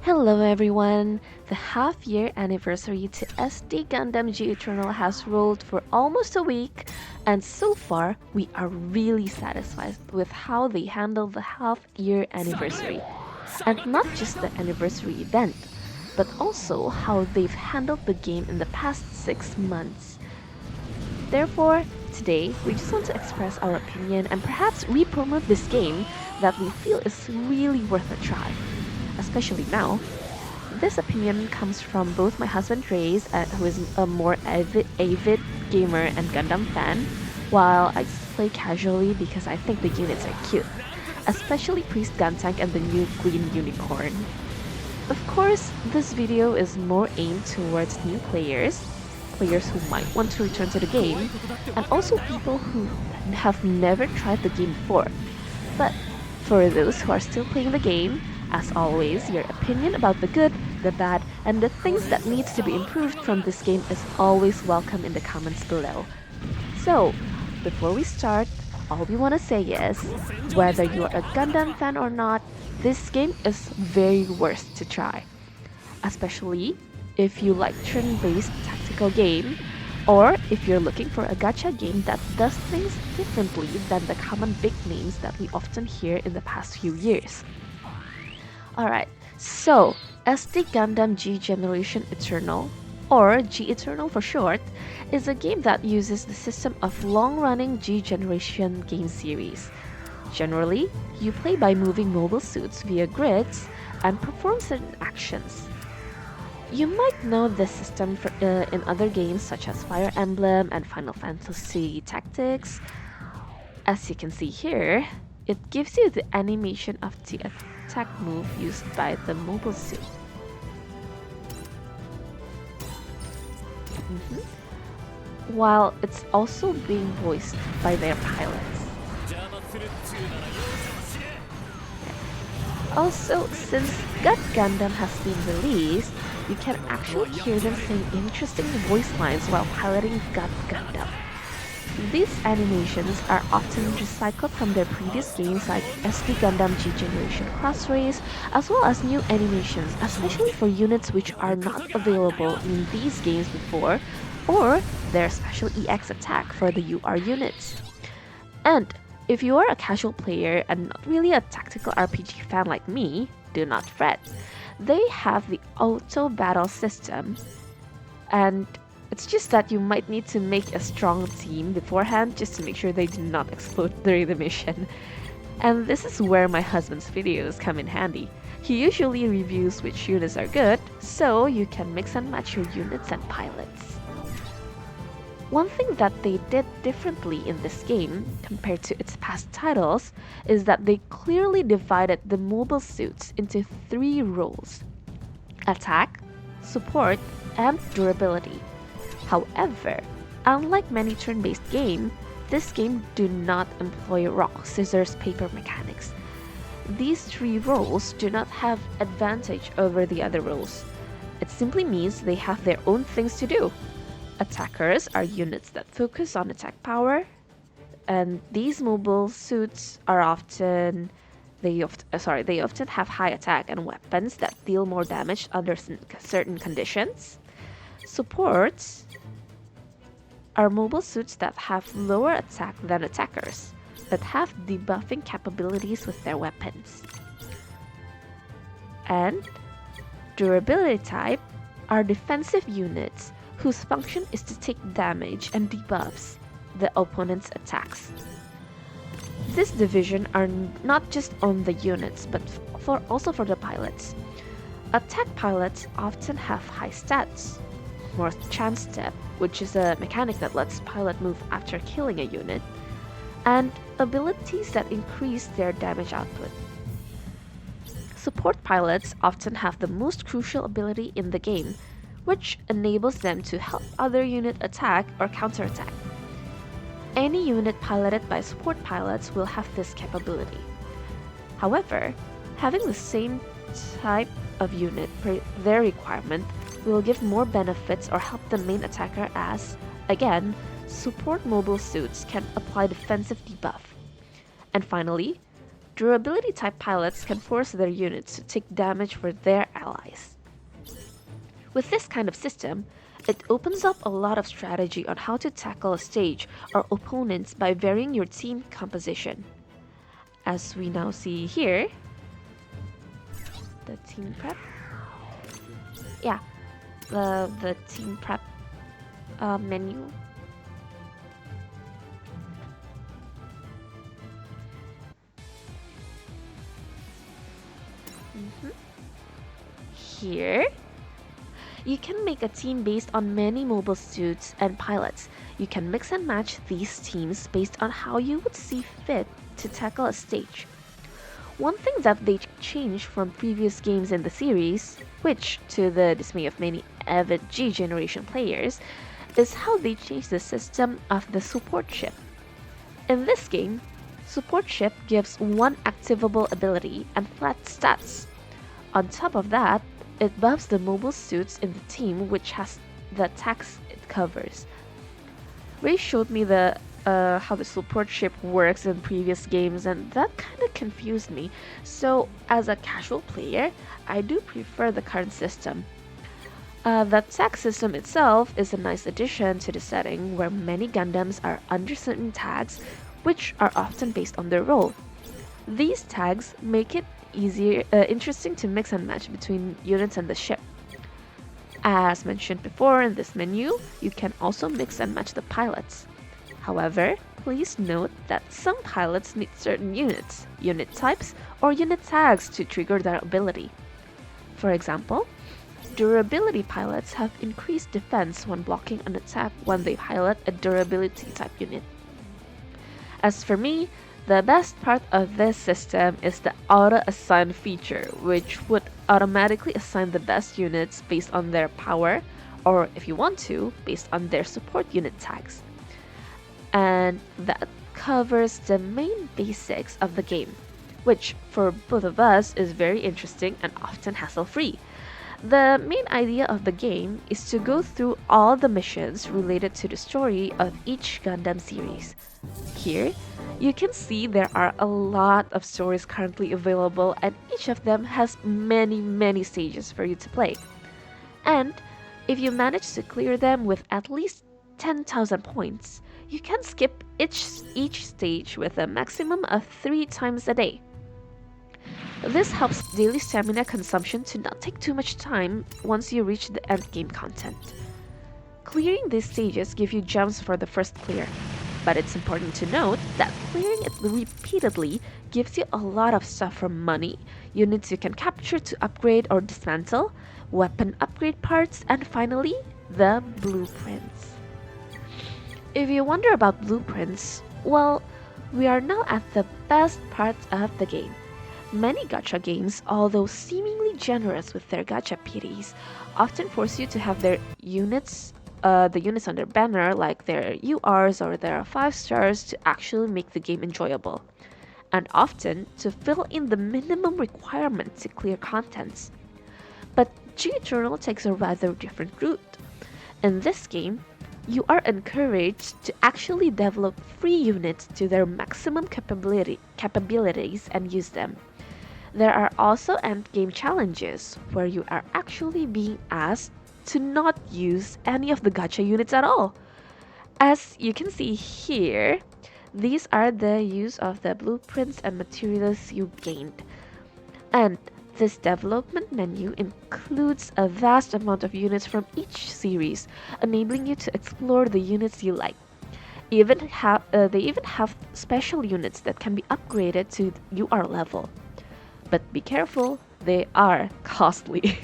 Hello everyone! The half-year anniversary to SD Gundam G Eternal has rolled for almost a week, and so far we are really satisfied with how they handled the half-year anniversary. And not just the anniversary event, but also how they've handled the game in the past 6 months. Therefore, today we just want to express our opinion and perhaps re-promote this game that we feel is really worth a try. Especially now. This opinion comes from both my husband Reyes, who is a more avid gamer and Gundam fan, while I just play casually because I think the units are cute, especially Priest Guntank and the new Green Unicorn. Of course, this video is more aimed towards new players who might want to return to the game, and also people who have never tried the game before. But for those who are still playing the game, as always, your opinion about the good, the bad, and the things that needs to be improved from this game is always welcome in the comments below. So, before we start, all we want to say is, whether you are a Gundam fan or not, this game is very worth to try. Especially if you like turn-based tactical game, or if you're looking for a gacha game that does things differently than the common big names that we often hear in the past few years. Alright, so SD Gundam G Generation Eternal, or G Eternal for short, is a game that uses the system of long-running G Generation game series. Generally, you play by moving mobile suits via grids and perform certain actions. You might know this system in other games such as Fire Emblem and Final Fantasy Tactics. As you can see here, it gives you the animation of the attack move used by the mobile suit. While it's also being voiced by their pilots. Also, since Gut Gundam has been released, you can actually hear them saying interesting voice lines while piloting Gut Gundam. These animations are often recycled from their previous games like SD Gundam G Generation Cross Race, as well as new animations, especially for units which are not available in these games before, or their special EX attack for the UR units. And if you are a casual player and not really a tactical RPG fan like me, do not fret. They have the auto battle system, and it's just that you might need to make a strong team beforehand just to make sure they do not explode during the mission. And this is where my husband's videos come in handy. He usually reviews which units are good, so you can mix and match your units and pilots. One thing that they did differently in this game, compared to its past titles, is that they clearly divided the mobile suits into 3 roles: attack, support, and durability. However, unlike many turn-based games, this game do not employ rock, scissors, paper mechanics. These 3 roles do not have advantage over the other roles. It simply means they have their own things to do. Attackers are units that focus on attack power, and these mobile suits are often have high attack and weapons that deal more damage under certain conditions. Supports are mobile suits that have lower attack than attackers, but have debuffing capabilities with their weapons. And durability type are defensive units whose function is to take damage and debuffs the opponent's attacks. This division are not just on the units, but also for the pilots. Attack pilots often have high stats, more chance step, which is a mechanic that lets pilot move after killing a unit, and abilities that increase their damage output. Support pilots often have the most crucial ability in the game, which enables them to help other unit attack or counterattack. Any unit piloted by support pilots will have this capability. However, having the same type of unit per their requirement will give more benefits or help the main attacker as, again, support mobile suits can apply defensive debuff. And finally, Durability type pilots can force their units to take damage for their allies. With this kind of system, it opens up a lot of strategy on how to tackle a stage or opponents by varying your team composition. As we now see here, the team prep. Yeah, the team prep menu. Here, you can make a team based on many mobile suits and pilots. You can mix and match these teams based on how you would see fit to tackle a stage. One thing that they changed from previous games in the series, which, to the dismay of many avid G generation players, is how they changed the system of the support ship. In this game, support ship gives one activable ability and flat stats. On top of that, it buffs the mobile suits in the team which has the attacks it covers. Ray showed me how the support ship works in previous games, and that kind of confused me. So as a casual player, I do prefer the current system. The tag system itself is a nice addition to the setting where many Gundams are under certain tags which are often based on their role. These tags make it interesting to mix and match between units and the ship. As mentioned before in this menu, you can also mix and match the pilots. However, please note that some pilots need certain units, unit types, or unit tags to trigger their ability. For example, durability pilots have increased defense when blocking an attack when they pilot a durability type unit. As for me, the best part of this system is the auto-assign feature, which would automatically assign the best units based on their power, or if you want to, based on their support unit tags. And that covers the main basics of the game, which for both of us is very interesting and often hassle-free. The main idea of the game is to go through all the missions related to the story of each Gundam series. Here, you can see there are a lot of stories currently available, and each of them has many stages for you to play. And if you manage to clear them with at least 10,000 points, you can skip each stage with a maximum of 3 times a day. This helps daily stamina consumption to not take too much time once you reach the end game content. Clearing these stages give you gems for the first clear, but it's important to note that clearing it repeatedly gives you a lot of stuff from money, units you can capture to upgrade or dismantle, weapon upgrade parts, and finally, the blueprints. If you wonder about blueprints, well, we are now at the best part of the game. Many gacha games, although seemingly generous with their gacha pities, often force you to have their units, the units on their banner, like their URs or their 5 stars, to actually make the game enjoyable, and often to fill in the minimum requirement to clear contents. But G Eternal takes a rather different route. In this game, you are encouraged to actually develop free units to their maximum capabilities and use them. There are also endgame challenges where you are actually being asked to not use any of the gacha units at all. As you can see here, these are the use of the blueprints and materials you gained. And this development menu includes a vast amount of units from each series, enabling you to explore the units you like. They even have special units that can be upgraded to UR level. But be careful, they are costly.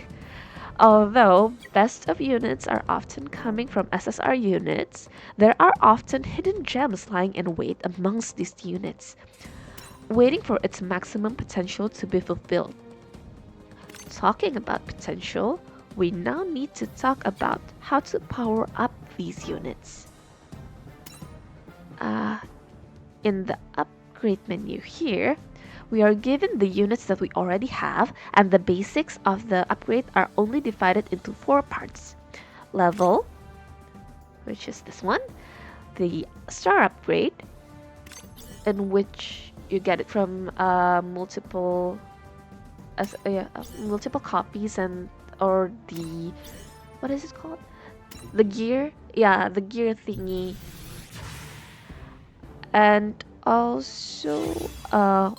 Although best of units are often coming from SSR units, there are often hidden gems lying in wait amongst these units, waiting for its maximum potential to be fulfilled. Talking about potential, we now need to talk about how to power up these units. In the upgrade menu here, we are given the units that we already have, and the basics of the upgrade are only divided into 4 parts. Level, which is this one, the star upgrade, in which you get it from multiple copies, and or the, what is it called, the gear, yeah, the gear thingy. And also oh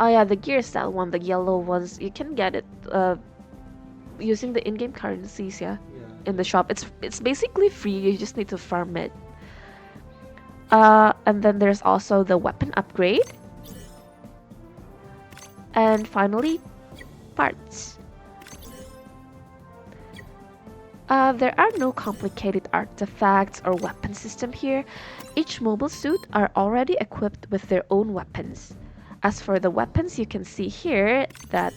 yeah, the gear style one, the yellow ones, you can get it using the in-game currencies, yeah, in the shop. It's basically free, you just need to farm it. And then there's also the weapon upgrade. And finally, parts. There are no complicated artifacts or weapon system here. Each mobile suit are already equipped with their own weapons. As for the weapons, you can see here that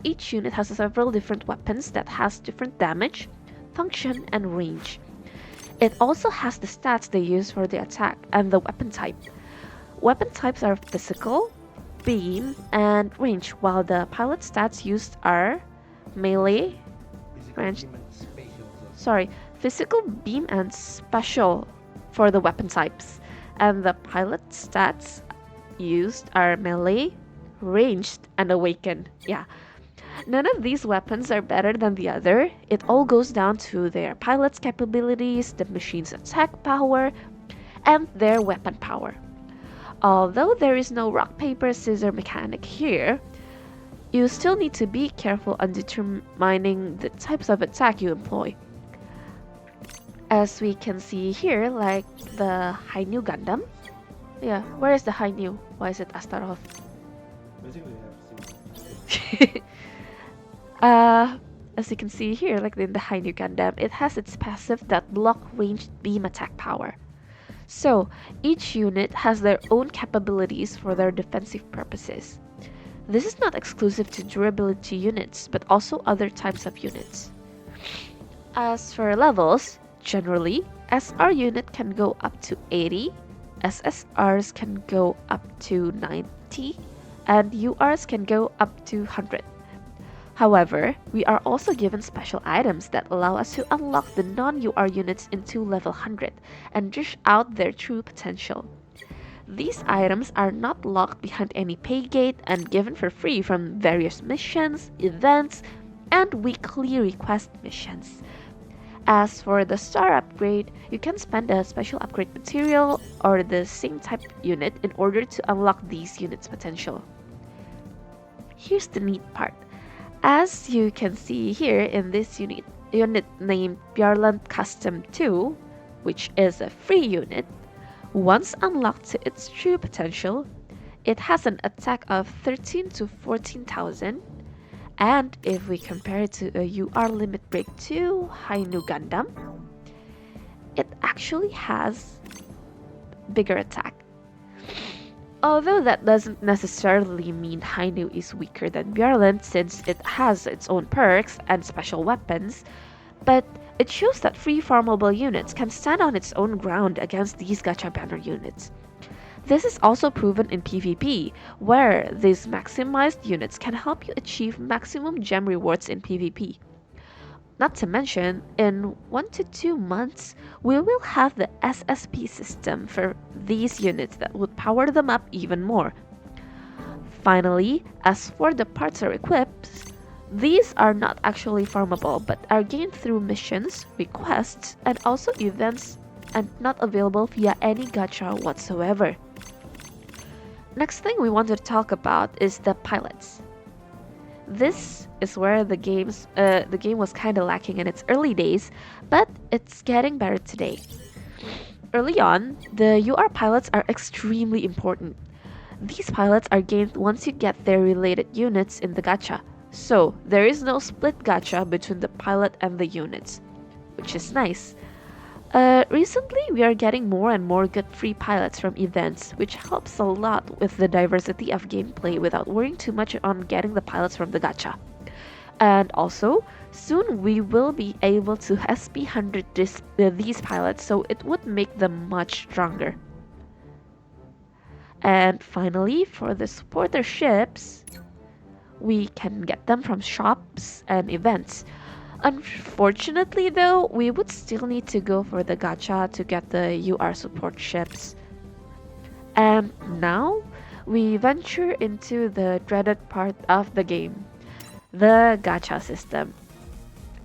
each unit has several different weapons that has different damage, function, and range. It also has the stats they use for the attack and the weapon type. Weapon types are physical, beam, and range, while the pilot stats used are melee, range, sorry, physical, beam, and special for the weapon types. And the pilot stats used are melee, ranged, and awakened. Yeah. None of these weapons are better than the other. It all goes down to their pilot's capabilities, the machine's attack power, and their weapon power. Although there is no rock, paper, scissors mechanic here, you still need to be careful on determining the types of attack you employ. As we can see here, like the High New Gundam. Yeah, where is the High New? Why is it Astaroth? Basically, we have As you can see here, like in the High New Gundam, it has its passive that block ranged beam attack power. So, each unit has their own capabilities for their defensive purposes. This is not exclusive to durability units, but also other types of units. As for levels, generally, SR unit can go up to 80, SSRs can go up to 90, and URs can go up to 100. However, we are also given special items that allow us to unlock the non-UR units into level 100 and dish out their true potential. These items are not locked behind any pay gate and given for free from various missions, events, and weekly request missions. As for the star upgrade, you can spend a special upgrade material or the same type unit in order to unlock these units' potential. Here's the neat part. As you can see here in this unit named Bjarland Custom 2, which is a free unit, once unlocked to its true potential, it has an attack of 13 to 14,000, and if we compare it to a UR limit break 2 High New Gundam, it actually has bigger attack. Although that doesn't necessarily mean High New is weaker than Bjarland since it has its own perks and special weapons, but it shows that free farmable units can stand on its own ground against these gacha banner units. This is also proven in PvP, where these maximized units can help you achieve maximum gem rewards in PvP. Not to mention, in 1 to 2 months, we will have the SSP system for these units that would power them up even more. Finally, as for the parts or equips, these are not actually farmable but are gained through missions, requests, and also events and not available via any gacha whatsoever. Next thing we want to talk about is the pilots. This is where the game was kinda lacking in its early days, but it's getting better today. Early on, the UR pilots are extremely important. These pilots are gained once you get their related units in the gacha, so there is no split gacha between the pilot and the units, which is nice. Recently, we are getting more and more good free pilots from events, which helps a lot with the diversity of gameplay without worrying too much on getting the pilots from the gacha. And also, soon we will be able to SP100 these pilots, so it would make them much stronger. And finally, for the supporter ships, we can get them from shops and events. Unfortunately though, we would still need to go for the gacha to get the UR support ships. And now we venture into the dreaded part of the game, the gacha system.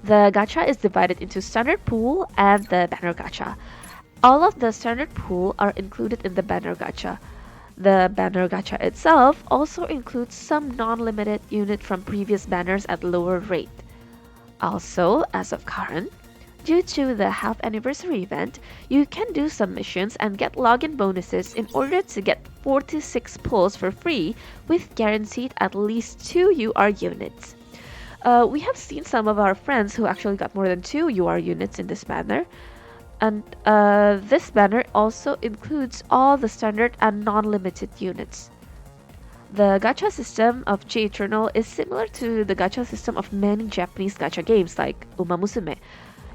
The gacha is divided into standard pool and the banner gacha. All of the standard pool are included in the banner gacha. The banner gacha itself also includes some non-limited unit from previous banners at lower rate. Also, as of current, due to the half anniversary event, you can do some missions and get login bonuses in order to get 46 pulls for free with guaranteed at least 2 UR units. We have seen some of our friends who actually got more than 2 UR units in this banner. And this banner also includes all the standard and non-limited units. The gacha system of J Eternal is similar to the gacha system of many Japanese gacha games like Uma Musume.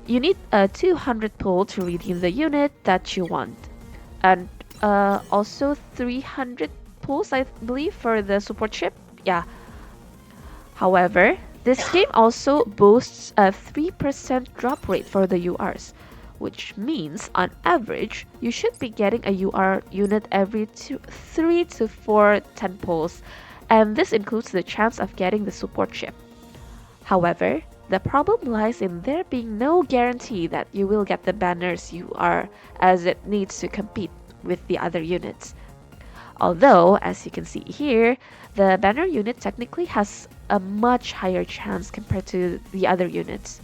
You need a 200 pull to redeem the unit that you want. And also 300 pulls, I believe, for the support ship. Yeah. However, this game also boasts a 3% drop rate for the URs, which means on average you should be getting a UR unit every 3 to 4 10 pulls, and this includes the chance of getting the support ship. However, the problem lies in there being no guarantee that you will get the banner's UR, as it needs to compete with the other units. Although, as you can see here, the banner unit technically has a much higher chance compared to the other units.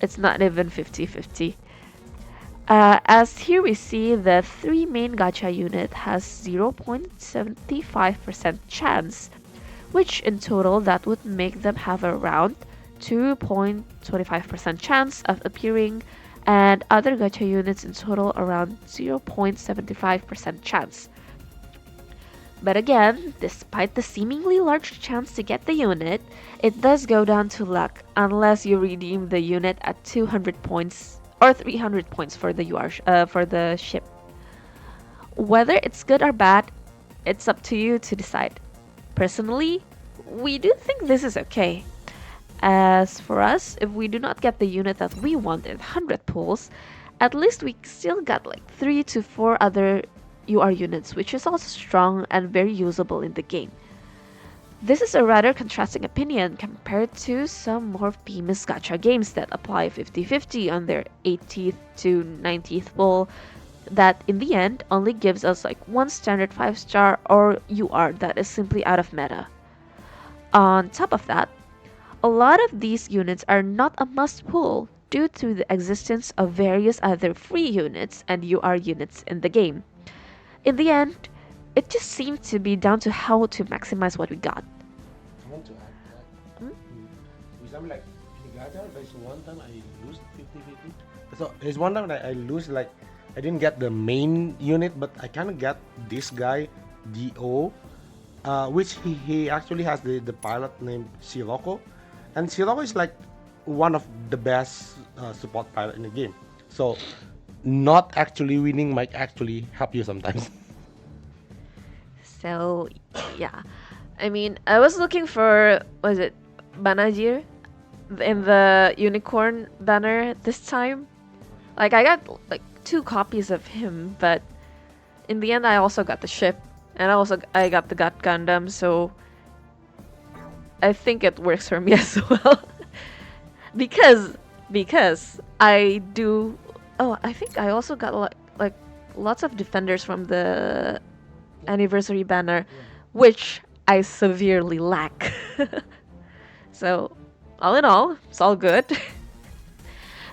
It's not even 50-50. As here we see the 3 main gacha unit has 0.75% chance, which in total that would make them have around 2.25% chance of appearing, and other gacha units in total around 0.75% chance. But again, despite the seemingly large chance to get the unit, it does go down to luck unless you redeem the unit at 200 points or 300 points for the for the ship. Whether it's good or bad, it's up to you to decide. Personally, we do think this is okay. As for us, if we do not get the unit that we want in 100 pulls, at least we still got like 3 to 4 other UR units, which is also strong and very usable in the game. This is a rather contrasting opinion compared to some more famous gacha games that apply 50-50 on their 80th to 90th pull, that in the end only gives us like one standard 5-star or UR that is simply out of meta. On top of that, a lot of these units are not a must pull due to the existence of various other free units and UR units in the game. In the end, it just seemed to be down to how to maximize what we got. I want to add that. For example, like in Gacha, there's one time I lose 50-50. So there's one time that I lose, like I didn't get the main unit, but I kind of got this guy, Do, which he actually has the pilot named Sirocco, and Sirocco is like one of the best support pilot in the game. So not actually winning might actually help you sometimes. So, yeah. I mean, I was looking for, was it Banajir in the unicorn banner this time? Like, I got like 2 copies of him, but in the end I also got the ship, and I got the God Gundam, so I think it works for me as well. because I do. Oh, I think I also got like lots of defenders from the anniversary banner, which I severely lack. So, all in all, it's all good.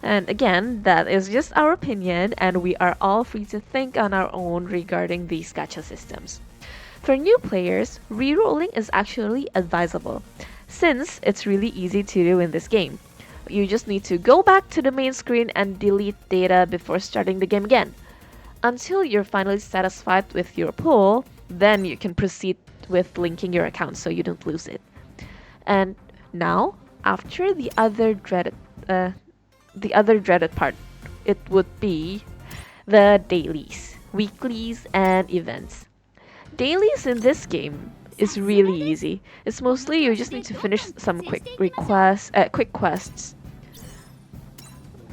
And again, that is just our opinion, and we are all free to think on our own regarding these gacha systems. For new players, rerolling is actually advisable, since it's really easy to do in this game. You just need to go back to the main screen and delete data before starting the game again. Until you're finally satisfied with your pull, then you can proceed with linking your account so you don't lose it. And now, after the other dreaded part, it would be the dailies, weeklies, and events. Dailies in this game is really easy. It's mostly you just need to finish some quick quests.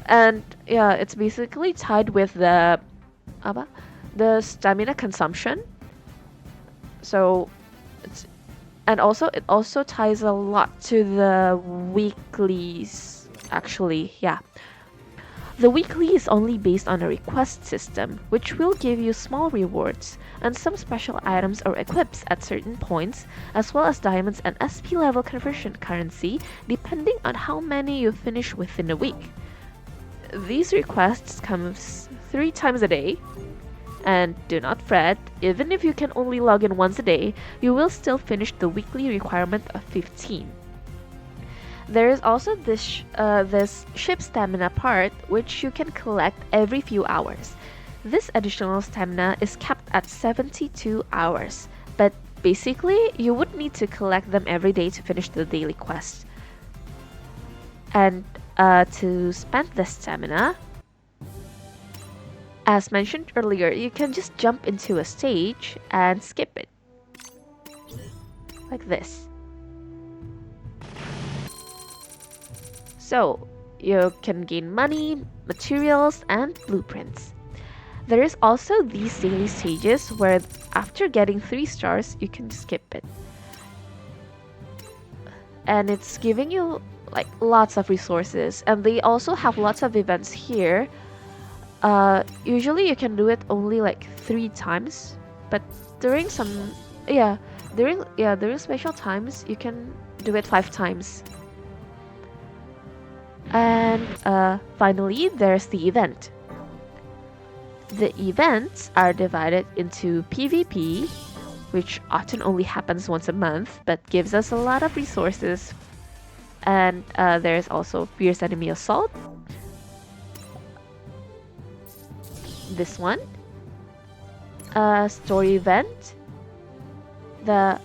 And yeah, it's basically tied with the apa? the stamina consumption. So it's, and also it also ties a lot to the weeklies actually. Yeah. The weekly is only based on a request system, which will give you small rewards and some special items or equips at certain points, as well as diamonds and SP level conversion currency, depending on how many you finish within a week. These requests come 3 times a day, and do not fret, even if you can only log in once a day, you will still finish the weekly requirement of 15. There is also this ship stamina part, which you can collect every few hours. This additional stamina is capped at 72 hours, but basically, you would need to collect them every day to finish the daily quest. And to spend the stamina, as mentioned earlier, you can just jump into a stage and skip it. Like this. So, you can gain money, materials, and blueprints. There is also these daily stages where after getting 3 stars, you can skip it. And it's giving you like lots of resources, and they also have lots of events here. Usually you can do it only like 3 times, but during some yeah during special times you can do it 5 times. And finally, there's the event. The events are divided into PvP, which often only happens once a month but gives us a lot of resources. And there's also Fierce Enemy Assault. This one. Story event. The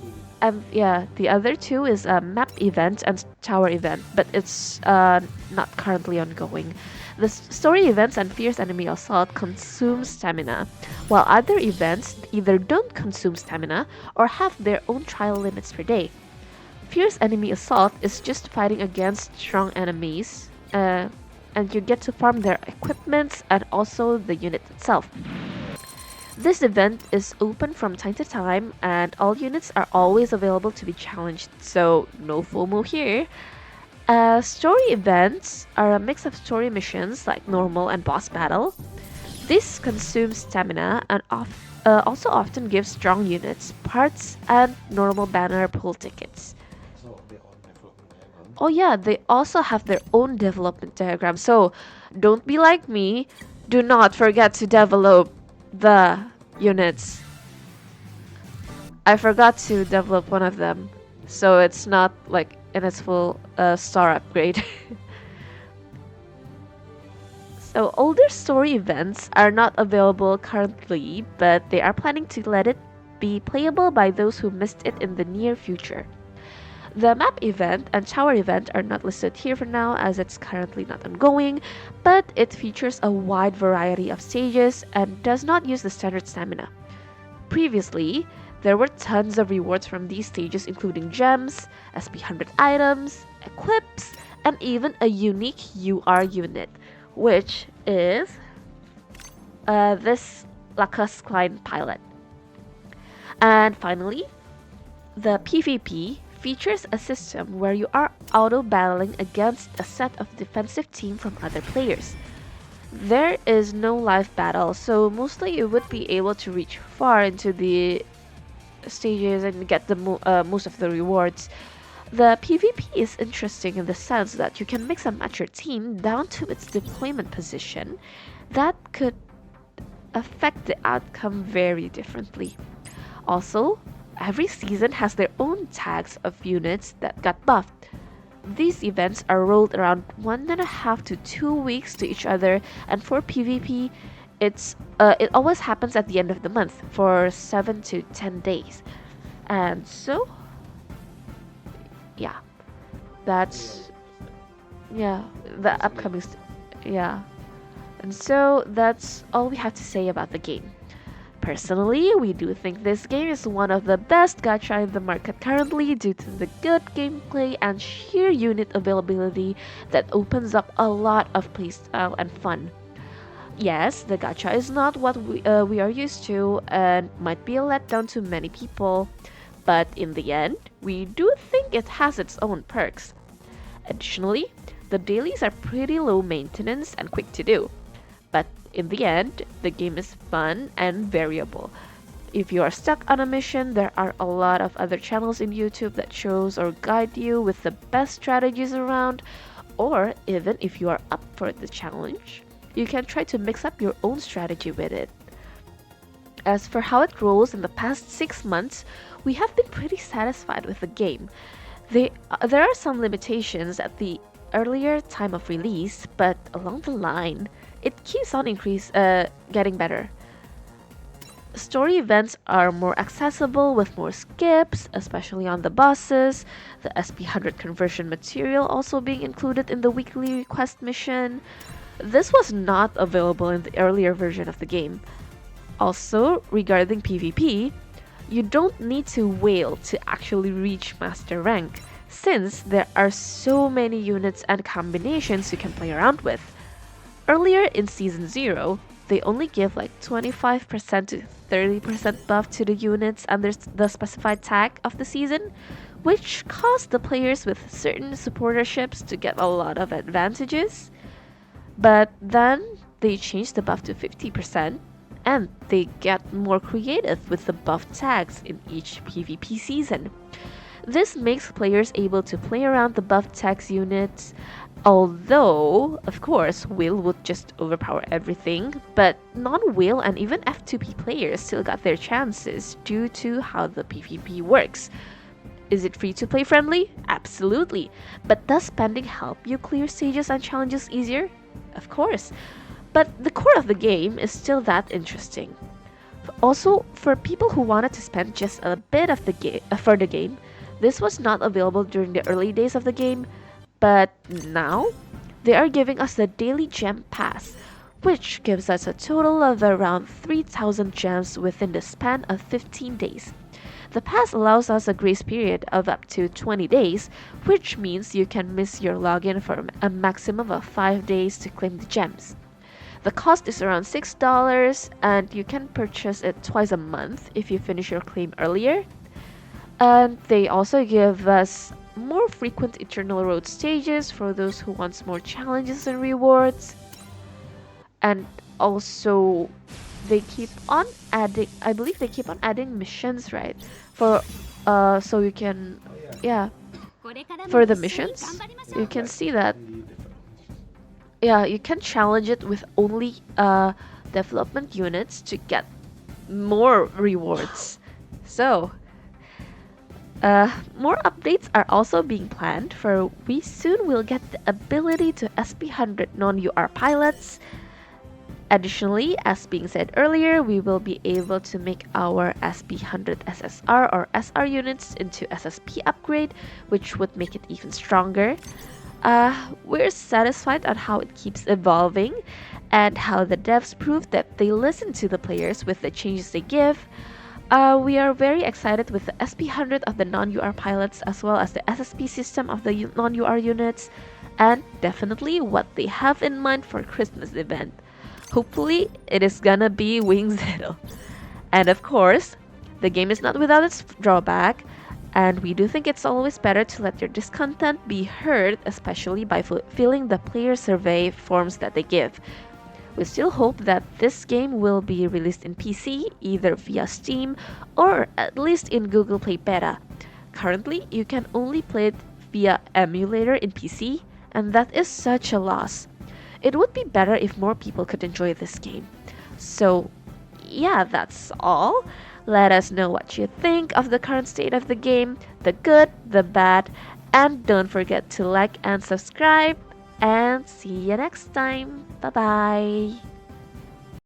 other two is a map event and tower event, but it's not currently ongoing. The story events and Fierce Enemy Assault consume stamina, while other events either don't consume stamina or have their own trial limits per day. Fierce Enemy Assault is just fighting against strong enemies, and you get to farm their equipments and also the unit itself. This event is open from time to time, and all units are always available to be challenged, so no FOMO here. Story events are a mix of story missions like normal and boss battle. This consumes stamina and also often gives strong units, parts, and normal banner pull tickets. So they all development diagram. Oh yeah, they also have their own development diagram, so don't be like me. Do not forget to develop the units. I forgot to develop one of them, so it's not like in its full star upgrade. So older story events are not available currently, but they are planning to let it be playable by those who missed it in the near future. The map event and tower event are not listed here for now as it's currently not ongoing, but it features a wide variety of stages and does not use the standard stamina. Previously, there were tons of rewards from these stages, including gems, SP100 items, equips, and even a unique UR unit, which is this Lacus Klein pilot. And finally, the PvP features a system where you are auto-battling against a set of defensive team from other players. There is no live battle, so mostly you would be able to reach far into the stages and get the most of the rewards. The PvP is interesting in the sense that you can mix and match your team down to its deployment position. That could affect the outcome very differently. Also, every season has their own tags of units that got buffed. These events are rolled around 1.5 to 2 weeks to each other, and for PvP, it always happens at the end of the month for 7 to 10 days. And so, yeah, that's the upcoming. Yeah, and so that's all we have to say about the game. Personally, we do think this game is one of the best gacha in the market currently due to the good gameplay and sheer unit availability that opens up a lot of playstyle and fun. Yes, the gacha is not what we are used to and might be a letdown to many people, but in the end, we do think it has its own perks. Additionally, the dailies are pretty low maintenance and quick to do, but in the end, the game is fun and variable. If you are stuck on a mission, there are a lot of other channels in YouTube that shows or guide you with the best strategies around, or even if you are up for the challenge, you can try to mix up your own strategy with it. As for how it rolls in the past 6 months, we have been pretty satisfied with the game. There are some limitations at the earlier time of release, but along the line, it keeps on getting better. Story events are more accessible with more skips, especially on the bosses, the SP100 conversion material also being included in the weekly request mission. This was not available in the earlier version of the game. Also, regarding PvP, you don't need to whale to actually reach master rank, since there are so many units and combinations you can play around with. Earlier in Season 0, they only give like 25% to 30% buff to the units under the specified tag of the season, which caused the players with certain supporterships to get a lot of advantages. But then they changed the buff to 50%, and they get more creative with the buff tags in each PvP season. This makes players able to play around the buff tags units, although, of course, Whale would just overpower everything, but non-Whale and even F2P players still got their chances due to how the PvP works. Is it free to play friendly? Absolutely. But does spending help you clear stages and challenges easier? Of course. But the core of the game is still that interesting. Also, for people who wanted to spend just a bit of for the game, this was not available during the early days of the game, but now they are giving us the daily gem pass, which gives us a total of around 3,000 gems within the span of 15 days. The pass allows us a grace period of up to 20 days, which means you can miss your login for a maximum of 5 days to claim the gems. The cost is around $6, and you can purchase it twice a month if you finish your claim earlier. And they also give us more frequent Eternal Road stages for those who want more challenges and rewards. And also, they keep on adding, I believe they keep on adding missions, right? For, so you can, Oh yeah. yeah, for the missions, you can see that, yeah, you can challenge it with only development units to get more rewards. So, more updates are also being planned for we soon will get the ability to SP100 non-UR pilots. Additionally, as being said earlier, we will be able to make our SP100 SSR or SR units into SSP upgrade, which would make it even stronger. We're satisfied on how it keeps evolving and how the devs prove that they listen to the players with the changes they give. We are very excited with the SP100 of the non-UR pilots as well as the SSP system of the non-UR units, and definitely what they have in mind for Christmas event. Hopefully, it is gonna be Wing Zero. And of course, the game is not without its drawback, and we do think it's always better to let your discontent be heard, especially by filling the player survey forms that they give. We still hope that this game will be released in PC, either via Steam or at least in Google Play Beta. Currently, you can only play it via emulator in PC, and that is such a loss. It would be better if more people could enjoy this game. So, yeah, that's all. Let us know what you think of the current state of the game, the good, the bad, and don't forget to like and subscribe. And see you next time. Bye bye.